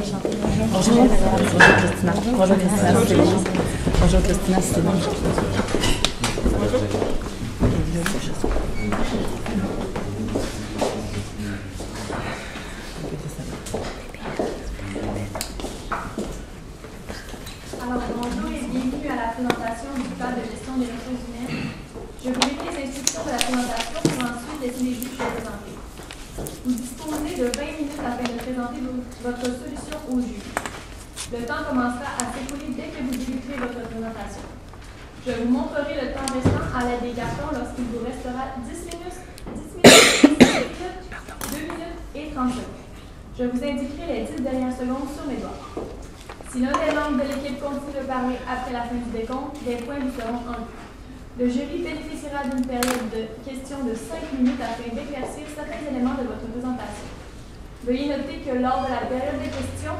Bonjour Christina. Bonjour Christina. Bonjour Christina, c'est bon. Alors, bonjour et bienvenue à la présentation du plan de gestion des ressources humaines. Je vous lis les instructions de la présentation pour ensuite laisser les juges se présenter. Vous disposez de 20 minutes afin de présenter votre solution au juge. Le temps commencera à s'écouler dès que vous débuterez votre présentation. Je vous montrerai le temps restant à l'aide des cartons lorsqu'il vous restera 10 minutes, 2 minutes et 30 secondes. Je vous indiquerai les 10 dernières secondes sur mes doigts. Si l'un des membres de l'équipe continue de parler après la fin du décompte, des points lui seront enlevés. Le jury bénéficiera d'une période de questions de 5 minutes afin d'éclaircir certains éléments de votre présentation. Veuillez noter que lors de la période de questions,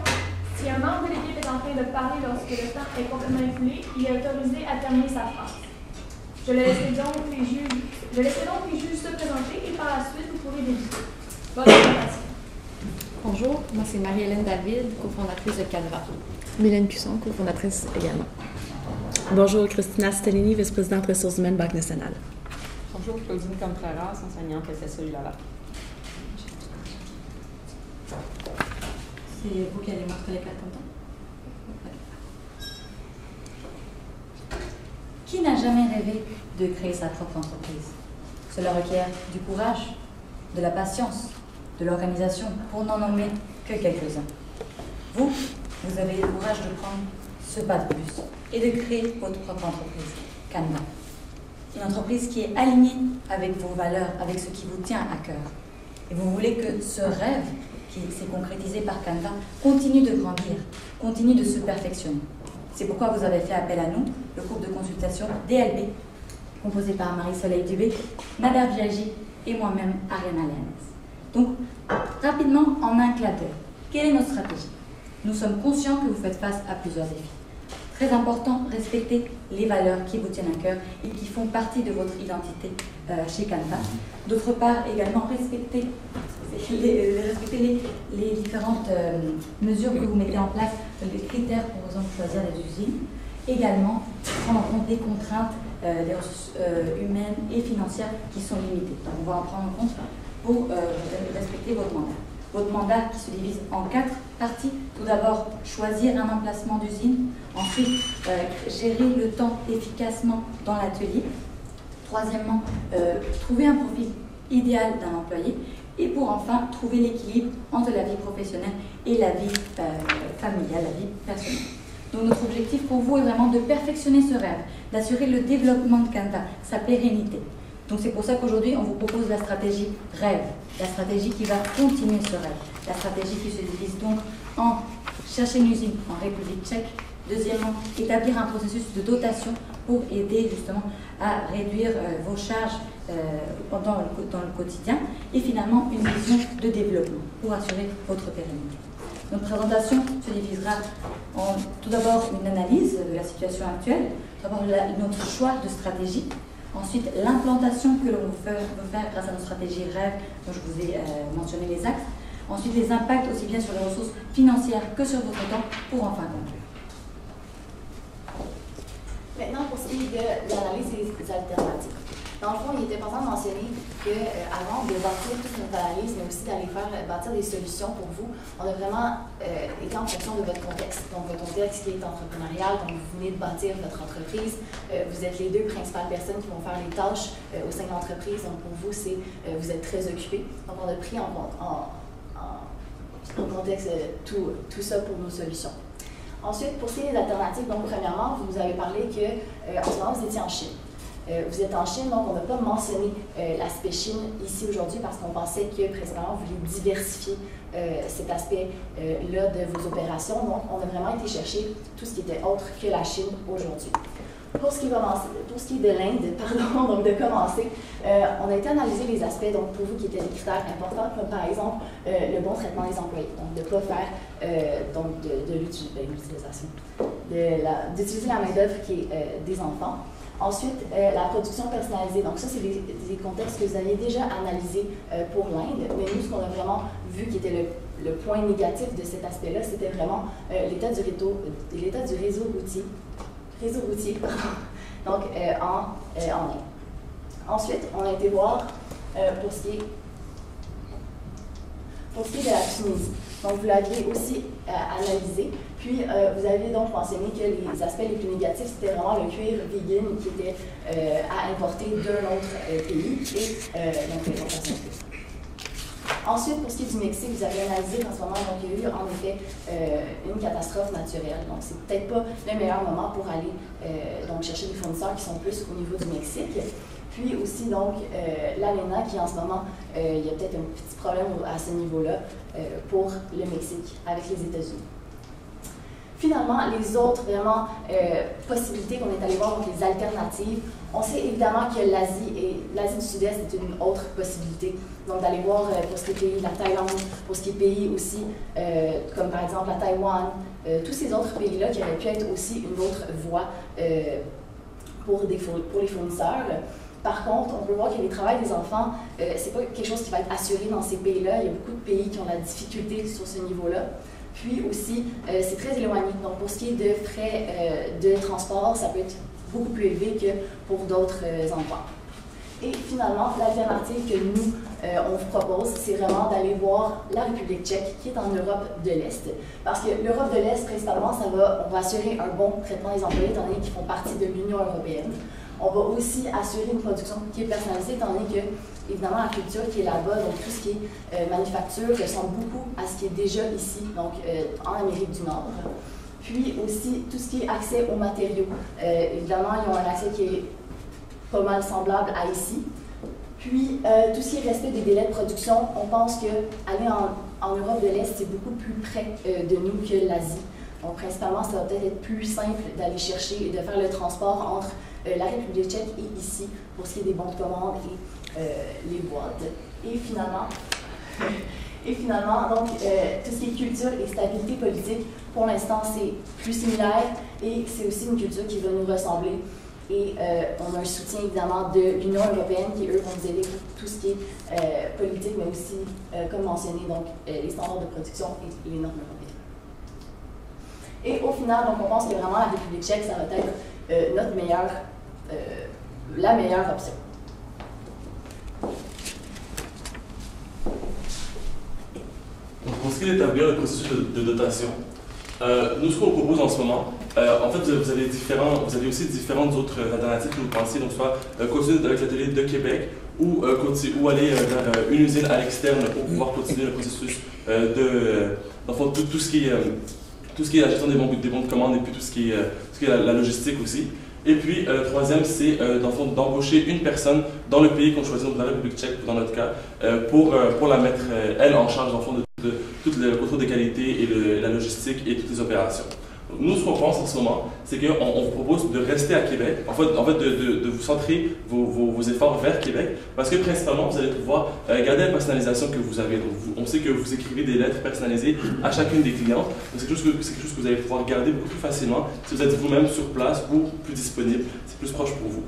si un membre de l'équipe est en train de parler lorsque le temps est complètement écoulé, il est autorisé à terminer sa phrase. Je laisserai donc les juges se présenter et par la suite, vous pourrez débuter. Bonne présentation. Bonjour, moi c'est Marie-Hélène David, cofondatrice de Canva. Mylène Cusson, cofondatrice également. Bonjour Christina Stellini, vice-présidente ressources humaines Banque nationale. Bonjour, Claudine Contreras, enseignante SSE Laval. C'est vous qui allez montrer les cartes en temps. Qui n'a jamais rêvé de créer sa propre entreprise? Cela requiert du courage, de la patience, de l'organisation, pour n'en nommer que quelques-uns. Vous avez le courage de prendre ce pas de plus et de créer votre propre entreprise, Canva. Une entreprise qui est alignée avec vos valeurs, avec ce qui vous tient à cœur. Et vous voulez que ce rêve qui s'est concrétisé par Canva continue de grandir, continue de se perfectionner. C'est pourquoi vous avez fait appel à nous, le groupe de consultation DLB, composé par Marie-Soleil Dubé, Nader Biagi et moi-même, Ariana Lenz. Donc, rapidement, en un clin d'œil, quelle est notre stratégie? Nous sommes conscients que vous faites face à plusieurs défis. Très important, respectez les valeurs qui vous tiennent à cœur et qui font partie de votre identité chez Canva. D'autre part, également, respectez les différentes mesures que vous mettez en place, les critères pour, par exemple, choisir les usines. Également, prendre en compte des contraintes des ressources humaines et financières qui sont limitées. Donc, on va en prendre en compte pour respecter votre mandat. Votre mandat qui se divise en 4 parties. Tout d'abord, choisir un emplacement d'usine. Ensuite, gérer le temps efficacement dans l'atelier. Troisièmement, trouver un profil idéal d'un employé. Et pour enfin, trouver l'équilibre entre la vie professionnelle et la vie familiale, la vie personnelle. Donc notre objectif pour vous est vraiment de perfectionner ce rêve, d'assurer le développement de Canva, sa pérennité. Donc c'est pour ça qu'aujourd'hui, on vous propose la stratégie rêve, la stratégie qui va continuer ce rêve, la stratégie qui se divise donc en chercher une usine en République tchèque, deuxièmement, établir un processus de dotation pour aider justement à réduire vos charges dans le quotidien, et finalement une vision de développement pour assurer votre pérennité. Notre présentation se divisera en tout d'abord une analyse de la situation actuelle, d'abord notre choix de stratégie. Ensuite, l'implantation que l'on veut faire grâce à notre stratégie rêve, dont je vous ai mentionné les axes. Ensuite, les impacts aussi bien sur les ressources financières que sur votre temps, pour enfin conclure. Maintenant, pour ce qui est de l'analyse des alternatives. Dans le fond, il est important de mentionner qu'avant de bâtir toute notre analyse, mais aussi d'aller faire bâtir des solutions pour vous, on a vraiment été en fonction de votre contexte. Donc, votre contexte qui est entrepreneurial, donc vous venez de bâtir votre entreprise, vous êtes les deux principales personnes qui vont faire les tâches au sein de l'entreprise. Donc, pour vous, vous êtes très occupés. Donc, on a pris en contexte tout ça pour nos solutions. Ensuite, pour ce qui est des alternatives, donc premièrement, vous nous avez parlé qu'en ce moment, vous étiez en Chine. Vous êtes en Chine, donc on n'a pas mentionné l'aspect Chine ici aujourd'hui parce qu'on pensait que principalement vous vouliez diversifier cet aspect-là de vos opérations. Donc, on a vraiment été chercher tout ce qui était autre que la Chine aujourd'hui. Pour ce qui est de l'Inde, pardon, donc de commencer, on a été analyser les aspects, donc pour vous qui étaient des critères importants, comme par exemple le bon traitement des employés, donc de ne pas faire d'utiliser la main-d'œuvre qui est des enfants. Ensuite, la production personnalisée. Donc ça, c'est des contextes que vous aviez déjà analysés pour l'Inde, mais nous, ce qu'on a vraiment vu qui était le point négatif de cet aspect-là, c'était vraiment l'état du réseau routier donc en Inde. Ensuite, on a été voir pour ce qui est de la Tunisie. Donc, vous l'aviez aussi analysé. Puis, vous avez donc mentionné que les aspects les plus négatifs, c'était vraiment le cuir vegan qui était à importer d'un autre pays et donc l'importation de cuir. Ensuite, pour ce qui est du Mexique, vous avez analysé en ce moment, donc il y a eu en effet une catastrophe naturelle. Donc, c'est peut-être pas le meilleur moment pour aller donc chercher des fournisseurs qui sont plus au niveau du Mexique. Puis aussi, donc, l'ALENA qui, en ce moment, il y a peut-être un petit problème à ce niveau-là pour le Mexique avec les États-Unis. Finalement, les autres, vraiment, possibilités qu'on est allé voir, donc les alternatives, on sait évidemment que l'Asie du Sud-Est est une autre possibilité. Donc, d'aller voir pour ce qui est pays de la Thaïlande, pour ce qui est pays aussi, comme par exemple la Taïwan, tous ces autres pays-là qui auraient pu être aussi une autre voie pour les fournisseurs. Par contre, on peut voir que les travails des enfants, c'est pas quelque chose qui va être assuré dans ces pays-là. Il y a beaucoup de pays qui ont la difficulté sur ce niveau-là. Puis aussi, c'est très éloigné. Donc, pour ce qui est de frais de transport, ça peut être beaucoup plus élevé que pour d'autres endroits. Et finalement, l'alternative que nous, on vous propose, c'est vraiment d'aller voir la République tchèque, qui est en Europe de l'Est. Parce que l'Europe de l'Est, principalement, on va assurer un bon traitement des employés, étant donné qu'ils font partie de l'Union européenne. On va aussi assurer une production qui est personnalisée, étant donné que, évidemment, la culture qui est là-bas, donc tout ce qui est manufacture, ressemble beaucoup à ce qui est déjà ici, donc en Amérique du Nord. Puis aussi, tout ce qui est accès aux matériaux. Évidemment, ils ont un accès qui est pas mal semblable à ici. Puis, tout ce qui est respect des délais de production, on pense qu'aller en Europe de l'Est, c'est beaucoup plus près de nous que l'Asie. Donc, principalement, ça va peut-être être plus simple d'aller chercher et de faire le transport entre la République tchèque et ici, pour ce qui est des bons de commande et les boîtes. Et finalement, donc, tout ce qui est culture et stabilité politique, pour l'instant, c'est plus similaire et c'est aussi une culture qui va nous ressembler. Et on a un soutien, évidemment, de l'Union européenne qui, eux, vont nous aider pour tout ce qui est politique, mais aussi, comme mentionné, donc, les standards de production et les normes européennes. Et au final, donc, on pense que vraiment la République tchèque, ça va être la meilleure option. Donc, pour ce qui est d'établir le processus de dotation, nous, ce qu'on propose en ce moment, en fait, vous avez aussi différentes autres alternatives que vous pensez, donc soit continuer avec l'atelier de Québec ou aller vers une usine à l'externe pour pouvoir continuer le processus dans le fond, tout ce qui est la gestion des bons de commande et puis tout ce qui est la logistique aussi. Et puis, le troisième, c'est d'embaucher une personne dans le pays qu'on choisit, donc la République tchèque dans notre cas, pour la mettre, elle, en charge de tout le contrôle des qualités et la logistique et toutes les opérations. Donc, nous, ce qu'on pense en ce moment, c'est qu'on vous propose de rester à Québec, en fait de vous centrer vos efforts vers Québec, parce que principalement, vous allez pouvoir garder la personnalisation que vous avez. Donc, on sait que vous écrivez des lettres personnalisées à chacune des clients, donc c'est quelque chose que vous allez pouvoir garder beaucoup plus facilement si vous êtes vous-même sur place ou plus disponible, c'est plus proche pour vous.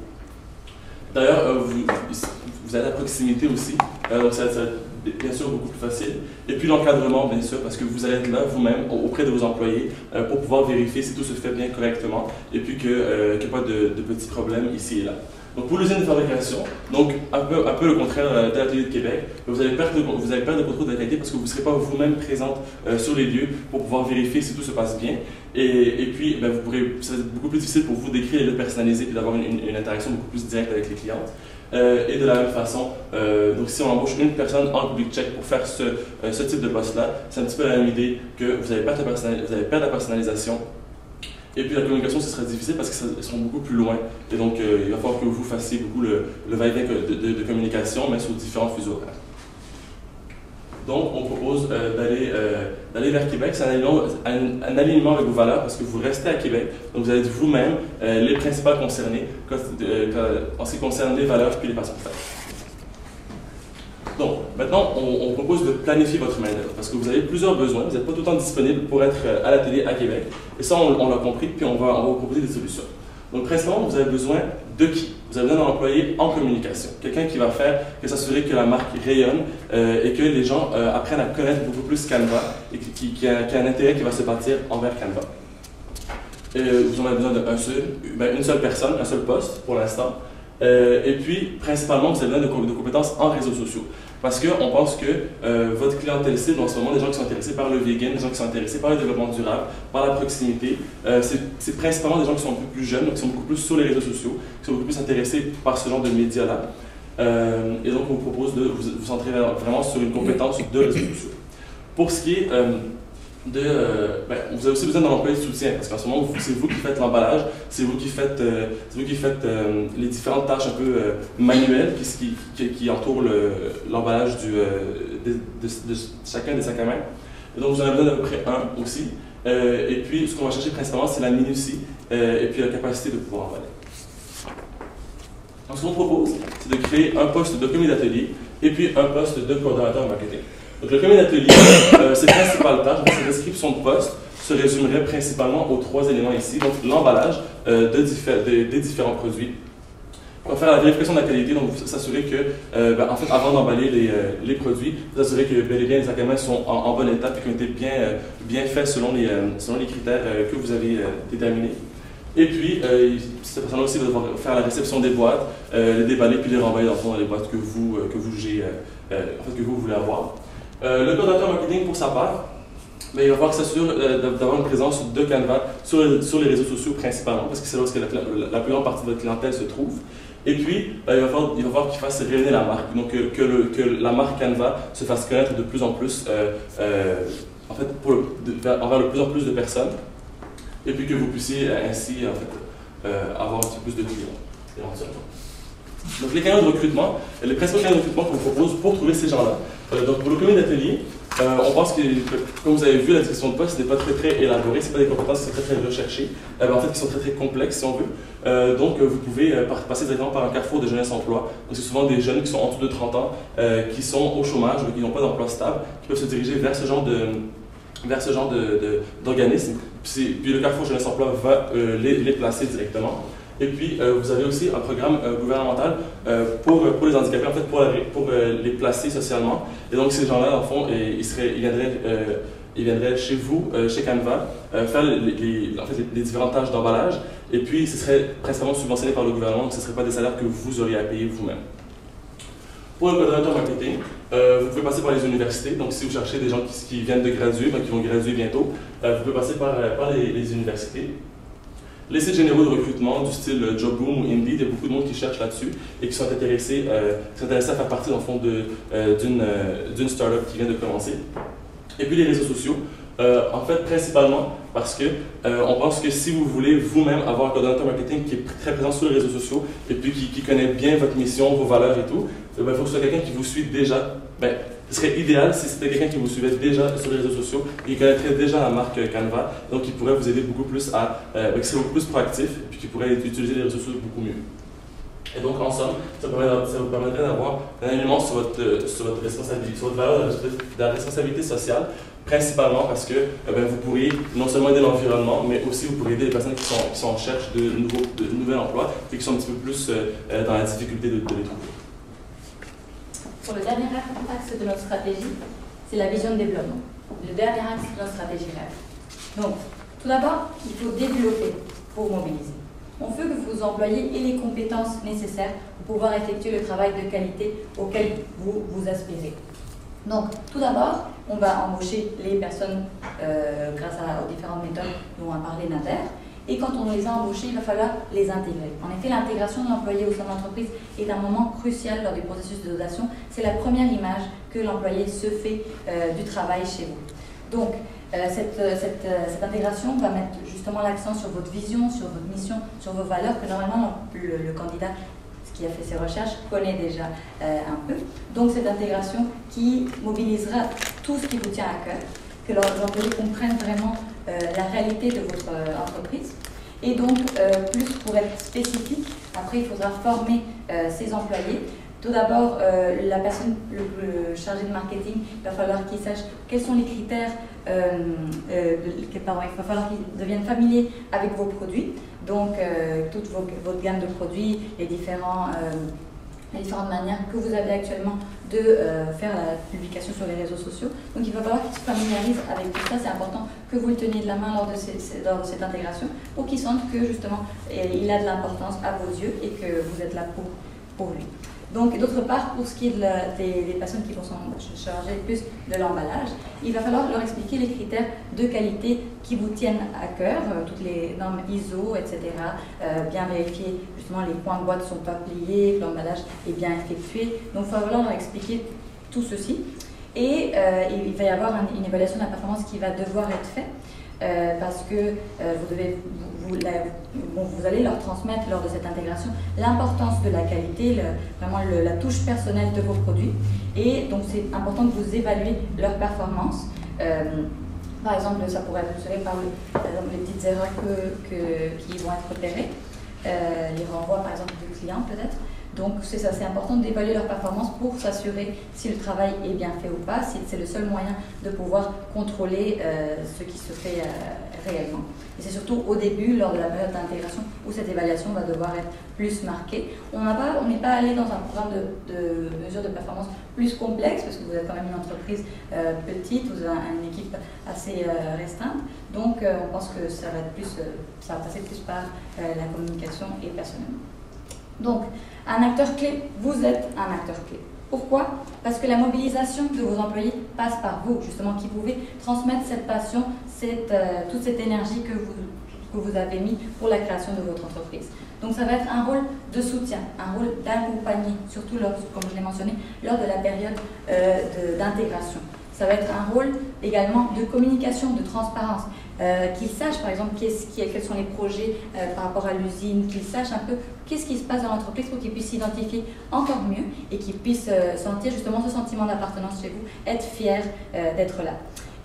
D'ailleurs, vous êtes à proximité aussi, donc ça va être bien sûr beaucoup plus facile. Et puis l'encadrement, bien sûr, parce que vous allez être là vous-même auprès de vos employés pour pouvoir vérifier si tout se fait bien correctement et puis qu'il n'y a pas de petits problèmes ici et là. Donc pour l'usine de fabrication, donc un peu le contraire de l'atelier de Québec, vous allez perdre de contrôle de la qualité parce que vous ne serez pas vous-même présente sur les lieux pour pouvoir vérifier si tout se passe bien. Et puis, ça va être beaucoup plus difficile pour vous d'écrire les lettres personnalisées et d'avoir une interaction beaucoup plus directe avec les clientes. Et de la même façon, donc si on embauche une personne en République tchèque pour faire ce type de poste-là, c'est un petit peu la même idée que vous allez perdre la personnalisation. Et puis la communication, ce serait difficile parce qu'ils seront beaucoup plus loin. Et donc, il va falloir que vous fassiez beaucoup le va-et-vient de communication, mais sur différents fuseaux horaires. Donc, on propose d'aller vers Québec. C'est un alignement avec vos valeurs parce que vous restez à Québec. Donc, vous êtes vous-même les principaux concernés en ce qui concerne les valeurs puis les façons de faire. Donc, maintenant, on propose de planifier votre main-d'œuvre parce que vous avez plusieurs besoins. Vous n'êtes pas tout le temps disponible pour être à l'atelier à Québec. Et ça, on l'a compris, puis on va vous proposer des solutions. Donc, principalement, vous avez besoin de qui? vous avez besoin d'un employé en communication. Quelqu'un qui va faire, s'assurer que la marque rayonne et que les gens apprennent à connaître beaucoup plus Canva et qui a un intérêt qui va se bâtir envers Canva. Vous en avez besoin d'une seule personne, un seul poste pour l'instant. Et puis, principalement, vous avez besoin de compétences en réseaux sociaux. Parce qu'on pense que votre clientèle cible, en ce moment, des gens qui sont intéressés par le vegan, des gens qui sont intéressés par le développement durable, par la proximité, c'est principalement des gens qui sont un peu plus jeunes, donc qui sont beaucoup plus sur les réseaux sociaux, qui sont beaucoup plus intéressés par ce genre de médias-là. Et donc, on vous propose de vous centrer vraiment sur une compétence de réseaux sociaux. Pour ce qui est vous avez aussi besoin d'un employé de soutien, parce qu'en ce moment, c'est vous qui faites l'emballage, c'est vous qui faites les différentes tâches un peu manuelles qui entourent l'emballage de chacun des sacs à main. Et donc, vous en avez besoin d'à peu près un aussi. Et puis, ce qu'on va chercher principalement, c'est la minutie et puis la capacité de pouvoir emballer. Donc, ce qu'on propose, c'est de créer un poste de commis d'atelier et puis un poste de coordonnateur marketing. Donc, le commis d'atelier, ses principales tâches, sa description de poste, se résumerait principalement aux 3 éléments ici. Donc, l'emballage des différents produits. On va faire la vérification de la qualité, donc s'assurer que, en fait, avant d'emballer les produits, vous assurer que bel et bien les sacs à main sont en bon état et qu'ils ont été bien faits selon les critères que vous avez déterminés. Et puis, cette personne aussi va devoir faire la réception des boîtes, les déballer puis les renvoyer dans les boîtes que vous voulez avoir. Le coordonnateur marketing, pour sa part, il va falloir s'assurer d'avoir une présence de Canva sur les réseaux sociaux principalement, parce que c'est là où la plus grande partie de votre clientèle se trouve. Et puis, il va falloir qu'il fasse rayonner la marque, donc que la marque Canva se fasse connaître de plus en plus, envers de plus en plus de personnes, et puis que vous puissiez ainsi avoir un petit peu plus de clients, éventuellement. Donc, les canaux de recrutement, les principaux canaux de recrutement qu'on vous propose pour trouver ces gens-là. Donc, pour le commis d'atelier, on pense que, comme vous avez vu, la description de poste n'est pas très élaborée, ce n'est pas des compétences qui sont très recherchées, en fait, qui sont très complexes, si on veut. Donc, vous pouvez passer directement par un carrefour de jeunesse emploi. Donc, c'est souvent des jeunes qui sont en dessous de 30 ans, qui sont au chômage, qui n'ont pas d'emploi stable, qui peuvent se diriger vers ce genre d'organisme. Puis, le carrefour jeunesse emploi va les placer directement. Et puis, vous avez aussi un programme gouvernemental pour les handicapés, en fait, pour les placer socialement. Et donc, ces gens-là, en fond, ils viendraient chez vous, chez Canva, faire les différentes tâches d'emballage. Et puis, ce serait principalement subventionné par le gouvernement, donc ce ne serait pas des salaires que vous auriez à payer vous-même. Pour le coordonnateur marketing, vous pouvez passer par les universités. Donc, si vous cherchez des gens qui viennent de graduer, qui vont graduer bientôt, vous pouvez passer par les universités. Les sites généraux de recrutement du style Jobboom ou Indeed, il y a beaucoup de monde qui cherche là-dessus et qui sont intéressés à faire partie, dans le fond, d'une start-up qui vient de commencer. Et puis les réseaux sociaux, en fait, principalement parce que on pense que si vous voulez vous-même avoir un coordonnateur marketing qui est très présent sur les réseaux sociaux et puis qui connaît bien votre mission, vos valeurs et tout, il faut que ce soit quelqu'un qui vous suive déjà. Ce serait idéal si c'était quelqu'un qui vous suivait déjà sur les réseaux sociaux et qui connaîtrait déjà la marque Canva, donc qui pourrait vous aider beaucoup plus qui serait beaucoup plus proactif et puis qui pourrait utiliser les réseaux sociaux beaucoup mieux. Et donc, en somme, ça vous permettrait d'avoir un alignement sur votre responsabilité, sur votre valeur de la responsabilité sociale, principalement parce que vous pourriez non seulement aider l'environnement, mais aussi vous pourriez aider les personnes qui sont en recherche de nouveaux emplois et qui sont un petit peu plus dans la difficulté de les trouver. Pour le dernier axe de notre stratégie, c'est la vision de développement. Le dernier axe de notre stratégie rêve. Donc, tout d'abord, il faut développer pour mobiliser. On veut que vos employés aient les compétences nécessaires pour pouvoir effectuer le travail de qualité auquel vous aspirez. Donc, tout d'abord, on va embaucher les personnes grâce aux différentes méthodes dont a parlé Nader. Et quand on les a embauchés, il va falloir les intégrer. En effet, l'intégration de l'employé au sein de l'entreprise est un moment crucial lors du processus de dotation. C'est la première image que l'employé se fait du travail chez vous. Donc, cette intégration va mettre justement l'accent sur votre vision, sur votre mission, sur vos valeurs que normalement le candidat qui a fait ses recherches connaît déjà un peu. Donc, cette intégration qui mobilisera tout ce qui vous tient à cœur, que les employés comprennent vraiment la réalité de votre entreprise. Et donc, plus pour être spécifique, après il faudra former ces employés. Tout d'abord, la personne, le chargé de marketing, il va falloir qu'il sache quels sont les critères il va falloir qu'ils deviennent familiers avec vos produits, donc toute votre gamme de produits, les différentes manières que vous avez actuellement de faire la publication sur les réseaux sociaux. Donc il va falloir qu'ils se familiarisent avec tout ça. C'est important que vous le teniez de la main lors de cette intégration pour qu'ils sentent que justement il a de l'importance à vos yeux et que vous êtes là pour lui. Donc, d'autre part, pour ce qui est des personnes qui vont s'en charger plus de l'emballage, il va falloir leur expliquer les critères de qualité qui vous tiennent à cœur, toutes les normes ISO, etc. Bien vérifier, justement, les points de boîte ne sont pas pliés, que l'emballage est bien effectué. Donc, il va falloir leur expliquer tout ceci. Et il va y avoir une évaluation de la performance qui va devoir être faite. Parce que vous allez leur transmettre lors de cette intégration l'importance de la qualité, vraiment la touche personnelle de vos produits. Et donc c'est important que vous évaluez leur performance. Par exemple, ça pourrait être mesuré par exemple, les petites erreurs qui vont être repérées, les renvois par exemple du client peut-être. Donc c'est ça, c'est important d'évaluer leur performance pour s'assurer si le travail est bien fait ou pas, si c'est le seul moyen de pouvoir contrôler ce qui se fait réellement. Et c'est surtout au début, lors de la période d'intégration, où cette évaluation va devoir être plus marquée. On n'est pas allé dans un programme de mesure de performance plus complexe, parce que vous êtes quand même une entreprise petite, vous avez une équipe assez restreinte, donc on pense que ça va passer plus par la communication et personnellement. Donc, un acteur clé, vous êtes un acteur clé. Pourquoi? Parce que la mobilisation de vos employés passe par vous, justement, qui pouvez transmettre cette passion, toute cette énergie que vous avez mis pour la création de votre entreprise. Donc ça va être un rôle de soutien, un rôle d'accompagner, surtout, comme je l'ai mentionné, lors de la période d'intégration. Ça va être un rôle également de communication, de transparence, qu'ils sachent par exemple quels sont les projets par rapport à l'usine, qu'ils sachent un peu qu'est-ce qui se passe dans l'entreprise pour qu'ils puissent s'identifier encore mieux et qu'ils puissent sentir justement ce sentiment d'appartenance chez vous, être fiers d'être là.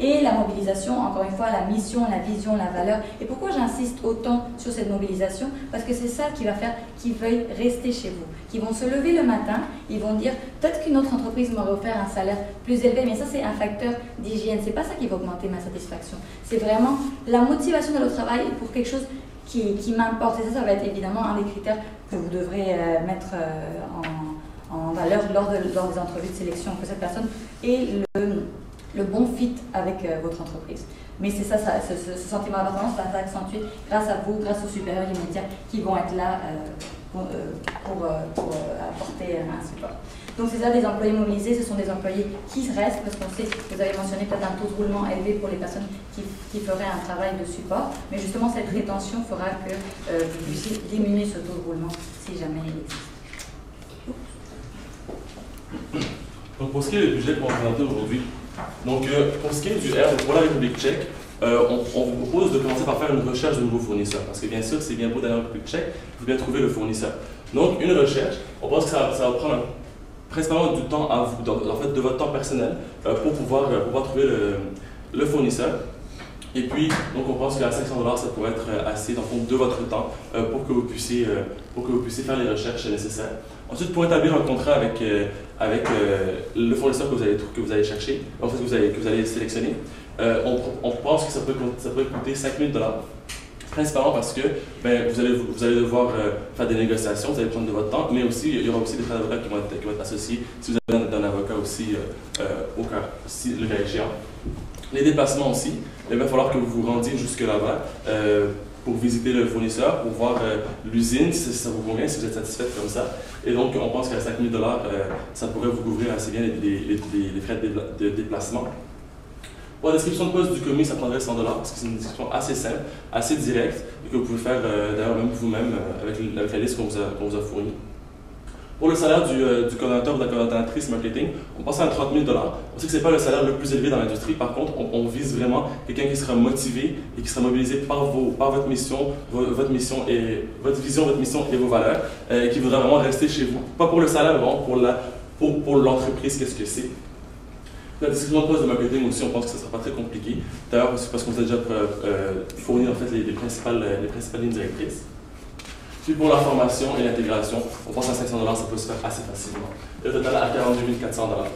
Et la mobilisation, encore une fois, la mission, la vision, la valeur. Et pourquoi j'insiste autant sur cette mobilisation? Parce que c'est ça qui va faire qu'ils veuillent rester chez vous. Qu'ils vont se lever le matin, ils vont dire peut-être qu'une autre entreprise m'aurait offert un salaire plus élevé, mais ça c'est un facteur d'hygiène. C'est pas ça qui va augmenter ma satisfaction. C'est vraiment la motivation de le travail pour quelque chose qui m'importe. Et ça va être évidemment un des critères que vous devrez mettre en valeur lors des entrevues de sélection, que cette personne ait le bon fit avec votre entreprise. Mais c'est ça, ce sentiment d'appartenance va s'accentuer grâce à vous, grâce aux supérieurs immédiats qui vont être là pour apporter un support. Donc c'est ça, des employés mobilisés, ce sont des employés qui restent, parce qu'on sait, vous avez mentionné peut-être un taux de roulement élevé pour les personnes qui feraient un travail de support, mais justement cette rétention fera que vous puissiez diminuer ce taux de roulement si jamais il existe. Donc pour ce qui est du budget qu'on va présenter aujourd'hui, donc pour ce qui est du R, pour la République tchèque, on vous propose de commencer par faire une recherche de nouveaux fournisseurs, parce que bien sûr, c'est bien beau d'aller en République tchèque, il faut bien trouver le fournisseur. Donc une recherche, on pense que ça va prendre principalement du temps à vous, en fait de votre temps personnel, pour pouvoir trouver le fournisseur. Et puis, donc on pense qu'à 500 $, ça pourrait être assez dans le fond, de votre temps pour que vous puissiez faire les recherches nécessaires. Ensuite, pour établir un contrat avec le fournisseur que vous allez chercher, en fait que vous allez sélectionner, on pense que ça peut coûter 5 000 $, principalement parce que vous allez devoir faire des négociations, vous allez prendre de votre temps, mais aussi il y aura aussi des frais d'avocat qui vont être associés si vous avez un avocat aussi le cas échéant. Les déplacements aussi, il va falloir que vous vous rendiez jusque là-bas pour visiter le fournisseur, pour voir l'usine, si ça vous convient, si vous êtes satisfait comme ça. Et donc, on pense qu'à 5 000 $, ça pourrait vous couvrir assez bien les frais de déplacement. Pour la description de poste du commis, ça prendrait 100 $, parce que c'est une description assez simple, assez directe, et que vous pouvez faire d'ailleurs même vous-même avec la liste qu'on vous a fournie. Pour le salaire du coordonnateur ou de la coordonnatrice marketing, on pense à 30 000 $. On sait que ce n'est pas le salaire le plus élevé dans l'industrie. Par contre, on vise vraiment quelqu'un qui sera motivé et qui sera mobilisé par votre mission, votre vision, votre mission et vos valeurs, qui voudra vraiment rester chez vous. Pas pour le salaire, vraiment pour l'entreprise, qu'est-ce que c'est. La description de poste de marketing aussi, on pense que ça ne sera pas très compliqué. D'ailleurs, parce qu'on vous a déjà fourni en fait, les principales lignes directrices. Puis pour la formation et l'intégration, on pense à 500 $, ça peut se faire assez facilement. Et le total à 42 400 $.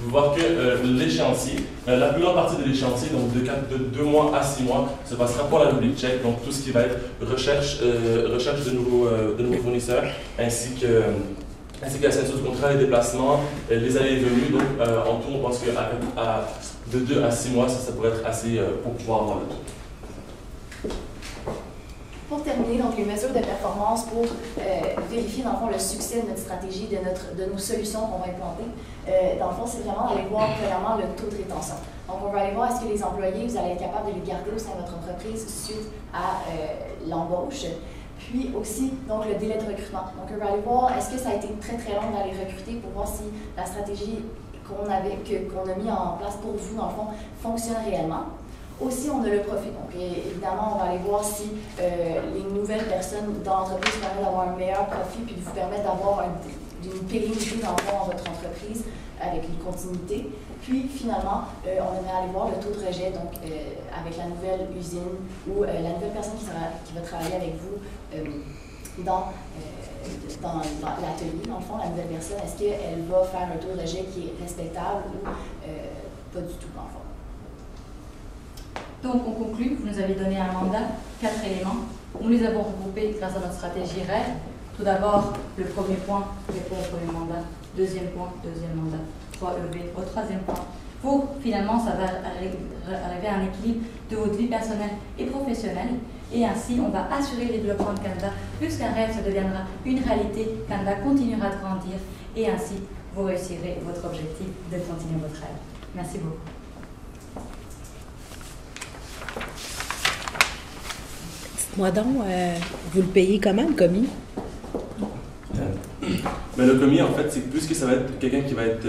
vous voir que l'échéancier, la plus grande partie de l'échéancier, donc de 2 mois à 6 mois, se passera pour la République tchèque, donc tout ce qui va être recherche de nouveaux fournisseurs, ainsi que la signature du contrat, les déplacements, les allées et venues. Donc en tout, on pense que de 2 à 6 mois, ça pourrait être assez pour pouvoir avoir le tout. Pour terminer, donc les mesures de performance pour vérifier dans le fond le succès de notre stratégie, de nos solutions qu'on va implanter. Dans le fond, c'est vraiment d'aller voir premièrement le taux de rétention. Donc on va aller voir est-ce que les employés, vous allez être capable de les garder au sein de votre entreprise suite à l'embauche. Puis aussi, donc, le délai de recrutement. Donc, on va aller voir, est-ce que ça a été très, très long d'aller recruter pour voir si la stratégie qu'on a mis en place pour vous, dans le fond, fonctionne réellement. Aussi, on a le profit. Donc, évidemment, on va aller voir si les nouvelles personnes dans l'entreprise permettent d'avoir un meilleur profit puis de vous permettre d'avoir une pérennité dans votre entreprise avec une continuité. Puis, finalement, on aimerait aller voir le taux de rejet, donc avec la nouvelle usine ou la nouvelle personne qui va travailler avec vous dans l'atelier, dans le fond, la nouvelle personne, est-ce qu'elle va faire un taux de rejet qui est respectable ou pas du tout, dans le fond. Donc, on conclut. Vous nous avez donné un mandat, 4 éléments. Nous les avons regroupés grâce à notre stratégie RAID. Tout d'abord, le premier point, répond au premier mandat. Deuxième point, deuxième mandat. 3 EV au troisième point. Pour, finalement, ça va arriver à un équilibre de votre vie personnelle et professionnelle. Et ainsi, on va assurer le développement de Canada. Plus qu'un rêve, ça deviendra une réalité. Canada continuera de grandir. Et ainsi, vous réussirez votre objectif de continuer votre rêve. Merci beaucoup. Dites-moi donc, vous le payez comment, le commis? Mais le commis, en fait, c'est plus que ça va être quelqu'un qui va être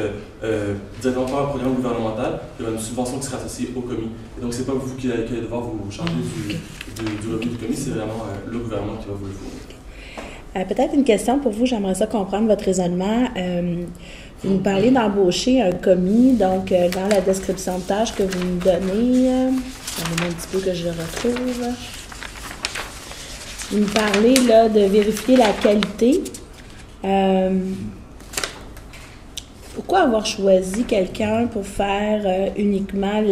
directement par un programme gouvernemental, il y aura une subvention qui sera associée au commis. Et donc, c'est pas vous qui allez devoir vous charger du revenu du commis, c'est vraiment le gouvernement qui va vous le fournir. Peut-être une question pour vous, j'aimerais ça comprendre votre raisonnement. Vous nous parlez d'embaucher un commis, donc dans la description de tâche que vous nous donnez, attendez-moi un petit peu que je le retrouve. Vous nous parlez là, de vérifier la qualité. Pourquoi avoir choisi quelqu'un pour faire uniquement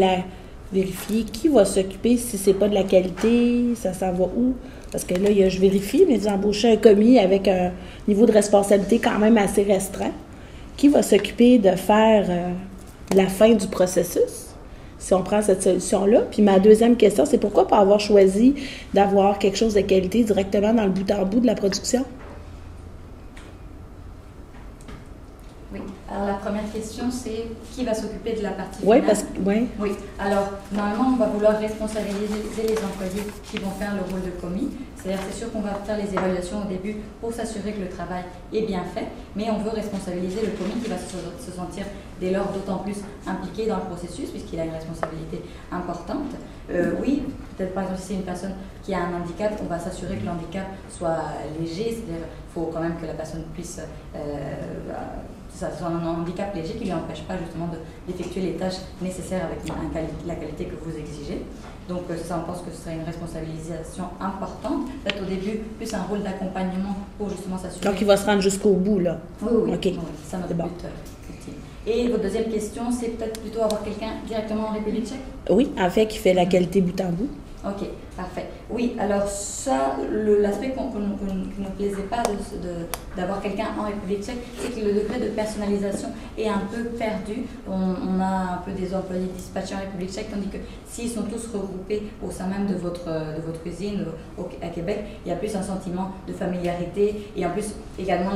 vérifier? Qui va s'occuper si c'est pas de la qualité? Ça s'en va où? Parce que là, je vérifie, mais vous embauchez un commis avec un niveau de responsabilité quand même assez restreint. Qui va s'occuper de faire la fin du processus, si on prend cette solution-là? Puis ma deuxième question, c'est pourquoi pas avoir choisi d'avoir quelque chose de qualité directement dans le bout en bout de la production? Oui. Alors, la première question, c'est qui va s'occuper de la partie Oui, finale? parce que... Oui. Oui. Alors, normalement, on va vouloir responsabiliser les employés qui vont faire le rôle de commis. C'est-à-dire, c'est sûr qu'on va faire les évaluations au début pour s'assurer que le travail est bien fait, mais on veut responsabiliser le commis qui va se sentir dès lors d'autant plus impliqué dans le processus puisqu'il a une responsabilité importante. Oui, peut-être par exemple si c'est une personne qui a un handicap, on va s'assurer que le handicap soit léger, c'est-à-dire qu'il faut quand même que la personne puisse... ça soit un handicap léger qui ne lui empêche pas justement d'effectuer les tâches nécessaires avec la qualité que vous exigez. Donc ça, on pense que ce serait une responsabilisation importante. Peut-être au début, plus un rôle d'accompagnement pour justement s'assurer... Donc il va se rendre jusqu'au bout, là? Oui. Okay. Oui, c'est notre but ultime. Et votre deuxième question, c'est peut-être plutôt avoir quelqu'un directement en République tchèque? Oui, en fait, qui fait la qualité bout en bout. Ok, parfait. Oui, alors ça, l'aspect qui ne nous plaisait pas d'avoir quelqu'un en République tchèque, c'est que le degré de personnalisation est un peu perdu. On a un peu des employés dispatchés en République tchèque, tandis que s'ils sont tous regroupés au sein même de votre usine à Québec, il y a plus un sentiment de familiarité et en plus également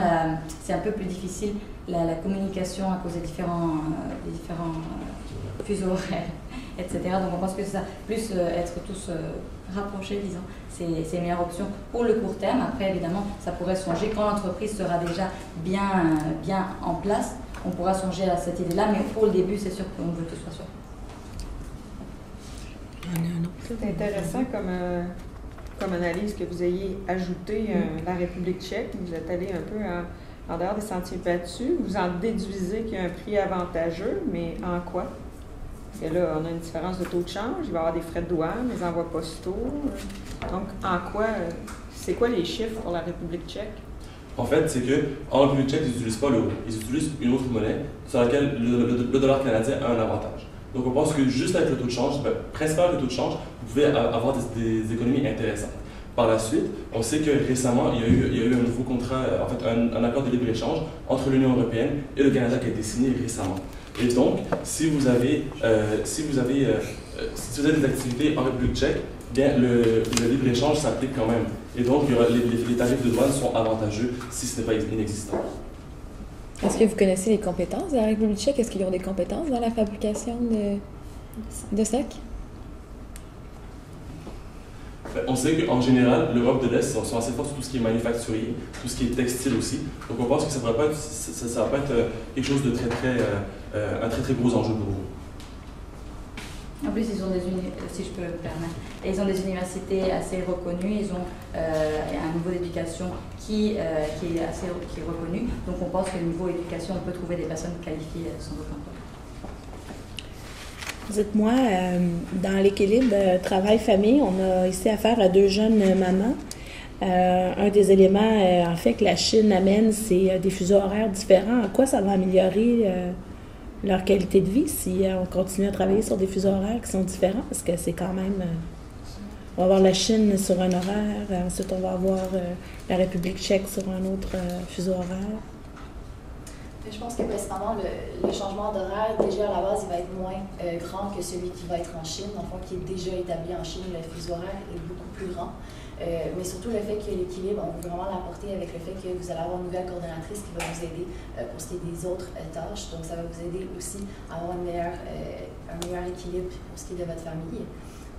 c'est un peu plus difficile la communication à cause des différents fuseaux horaires, etc. Donc on pense que ça, plus être tous rapprochés, disons, c'est une meilleure option pour le court terme. Après, évidemment, ça pourrait songer quand l'entreprise sera déjà bien en place. On pourra songer à cette idée-là, mais pour le début, c'est sûr qu'on veut que tout soit sûr. C'est intéressant comme analyse que vous ayez ajouté la République tchèque. Vous êtes allé un peu en dehors des sentiers battus. Vous en déduisez qu'il y a un prix avantageux, mais en quoi? Et là, on a une différence de taux de change, il va y avoir des frais de douane, les envois postaux. Donc, en quoi, c'est quoi les chiffres pour la République tchèque? En fait, c'est qu'en République tchèque, ils n'utilisent pas l'euro. Ils utilisent une autre monnaie sur laquelle le dollar canadien a un avantage. Donc on pense que juste avec le taux de change, principalement avec le taux de change, vous pouvez avoir des économies intéressantes. Par la suite, on sait que récemment, il y a eu un nouveau contrat, en fait un accord de libre-échange entre l'Union européenne et le Canada qui a été signé récemment. Et donc, si vous avez des activités en République tchèque, bien, le libre-échange s'applique quand même. Et donc, les tarifs de douane sont avantageux si ce n'est pas inexistant. Est-ce que vous connaissez les compétences de la République tchèque? Est-ce qu'ils ont des compétences dans la fabrication de sacs? On sait qu'en général, l'Europe de l'Est sont assez forts sur tout ce qui est manufacturier, tout ce qui est textile aussi. Donc on pense que ça ne va pas être quelque chose de un très gros enjeu pour vous. En plus, ils ont si je peux me permettre, ils ont des universités assez reconnues, ils ont un niveau d'éducation qui est reconnu. Donc on pense que le niveau d'éducation, on peut trouver des personnes qualifiées sans aucun problème. Dites-moi, dans l'équilibre travail-famille, on a ici affaire à 2 jeunes mamans. Un des éléments, en fait, que la Chine amène, c'est des fuseaux horaires différents. En quoi ça va améliorer leur qualité de vie si on continue à travailler sur des fuseaux horaires qui sont différents? Parce que c'est quand même... on va avoir la Chine sur un horaire, ensuite on va avoir la République tchèque sur un autre fuseau horaire. Je pense que principalement, le changement d'horaire, déjà à la base, il va être moins grand que celui qui va être en Chine. En fait, qui est déjà établi en Chine, le fuseau horaire est beaucoup plus grand. Mais surtout le fait que l'équilibre, on veut vraiment l'apporter avec le fait que vous allez avoir une nouvelle coordonnatrice qui va vous aider pour ce qui est des autres tâches. Donc, ça va vous aider aussi à avoir un meilleur équilibre pour ce qui est de votre famille.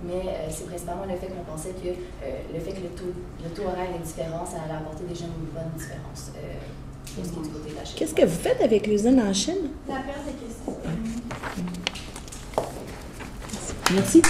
Mais c'est principalement le fait qu'on pensait que le fait que le taux horaire est différent, ça allait apporter déjà une bonne différence. Qu'est-ce que vous faites avec l'usine en Chine? La période de questions. Merci.